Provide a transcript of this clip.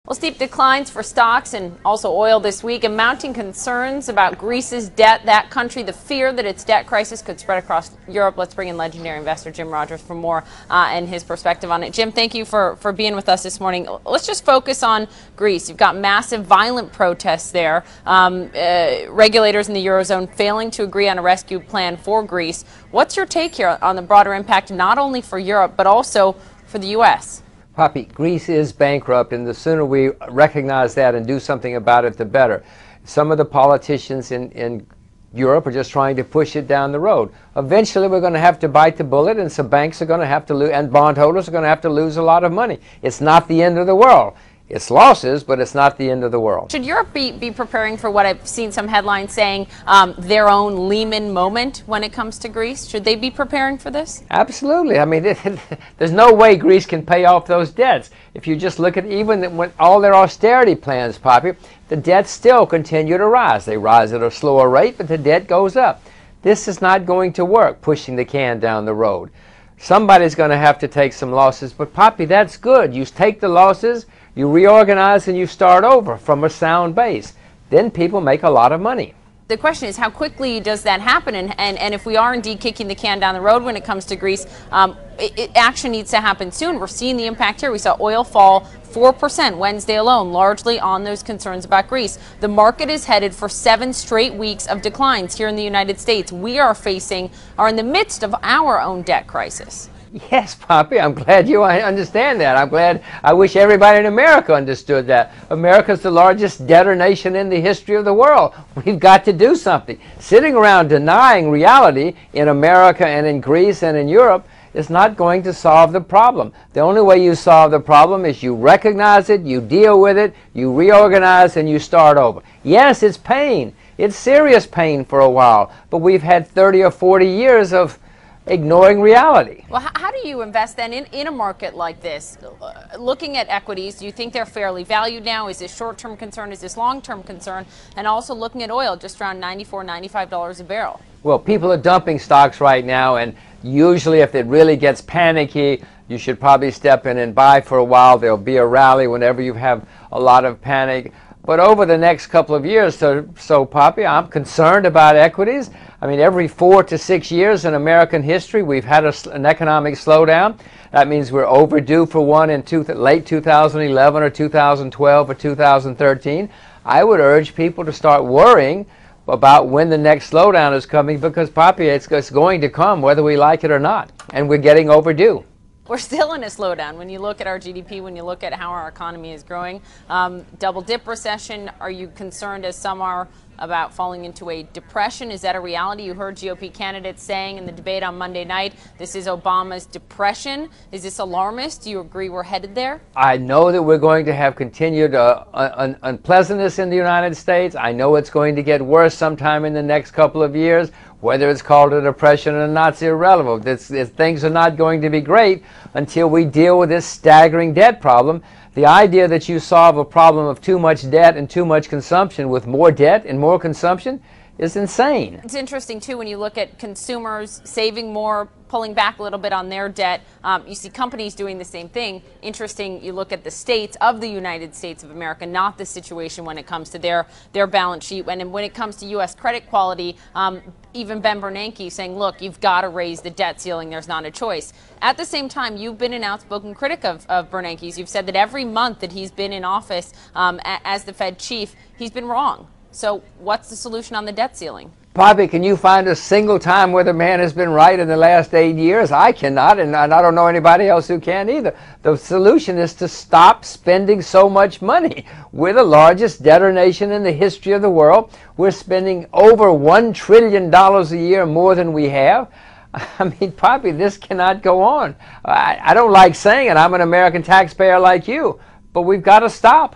Well, steep declines for stocks and also oil this week, and mounting concerns about Greece's debt. That country, the fear that its debt crisis could spread across Europe. Let's bring in legendary investor Jim Rogers for more and his perspective on it. Jim, thank you for being with us this morning. Let's just focus on Greece. You've got massive, violent protests there. Regulators in the Eurozone failing to agree on a rescue plan for Greece. What's your take here on the broader impact, not only for Europe, but also for the U.S.? Poppy, Greece is bankrupt, and the sooner we recognize that and do something about it, the better. Some of the politicians in Europe are just trying to push it down the road. Eventually, we're going to have to bite the bullet, and some banks are going to have to lose, and bondholders are going to have to lose a lot of money. It's not the end of the world. It's losses, but it's not the end of the world. Should Europe be preparing for what I've seen some headlines saying their own Lehman moment when it comes to Greece? Should they be preparing for this? Absolutely. I mean, there's no way Greece can pay off those debts. If you just look at even when all their austerity plans, Poppy, the debts still continue to rise. They rise at a slower rate, but the debt goes up. This is not going to work, pushing the can down the road. Somebody's going to have to take some losses, but Poppy, that's good. You take the losses, you reorganize, and you start over from a sound base. Then people make a lot of money. The question is, how quickly does that happen? And if we are indeed kicking the can down the road when it comes to Greece, action needs to happen soon. We're seeing the impact here. We saw oil fall 4% Wednesday alone, largely on those concerns about Greece. The market is headed for 7 straight weeks of declines here in the United States. We are in the midst of our own debt crisis. Yes, Poppy, I'm glad you understand that. I wish everybody in America understood that. America's the largest debtor nation in the history of the world. We've got to do something. Sitting around denying reality in America and in Greece and in Europe is not going to solve the problem. The only way you solve the problem is you recognize it, you deal with it, you reorganize, and you start over. Yes, it's pain. It's serious pain for a while, but we've had 30 or 40 years of ignoring reality. Well, how do you invest then in a market like this? Looking at equities, do you think they're fairly valued now? Is this short-term concern? Is this long-term concern? And also looking at oil, just around $94, $95 a barrel. Well, people are dumping stocks right now, and usually if it really gets panicky, you should probably step in and buy for a while. There'll be a rally whenever you have a lot of panic. But over the next couple of years, so Poppy, I'm concerned about equities. I mean, every 4 to 6 years in American history, we've had an economic slowdown. That means we're overdue for one in late 2011 or 2012 or 2013. I would urge people to start worrying about when the next slowdown is coming, because, Poppy, it's going to come whether we like it or not, and we're getting overdue. We're still in a slowdown. When you look at our GDP, when you look at how our economy is growing, double dip recession, are you concerned, as some are, about falling into a depression? Is that a reality? You heard GOP candidates saying in the debate on Monday night, this is Obama's depression. Is this alarmist? Do you agree we're headed there? I know that we're going to have continued unpleasantness in the United States. I know it's going to get worse sometime in the next couple of years. Whether it's called a depression or not is irrelevant. Things are not going to be great until we deal with this staggering debt problem. The idea that you solve a problem of too much debt and too much consumption with more debt and more consumption is insane. It's interesting, too, when you look at consumers saving more, pulling back a little bit on their debt. You see companies doing the same thing. Interesting, you look at the states of the United States of America, not the situation when it comes to their balance sheet. And when it comes to U.S. credit quality, even Ben Bernanke saying, look, you've got to raise the debt ceiling. There's not a choice. At the same time, you've been an outspoken critic of Bernanke's. You've said that every month that he's been in office as the Fed chief, he's been wrong. So what's the solution on the debt ceiling? Poppy, can you find a single time where the man has been right in the last 8 years? I cannot, and I don't know anybody else who can either. The solution is to stop spending so much money. We're the largest debtor nation in the history of the world. We're spending over $1 trillion a year more than we have. I mean, Poppy, this cannot go on. I don't like saying it. I'm an American taxpayer like you, but we've got to stop.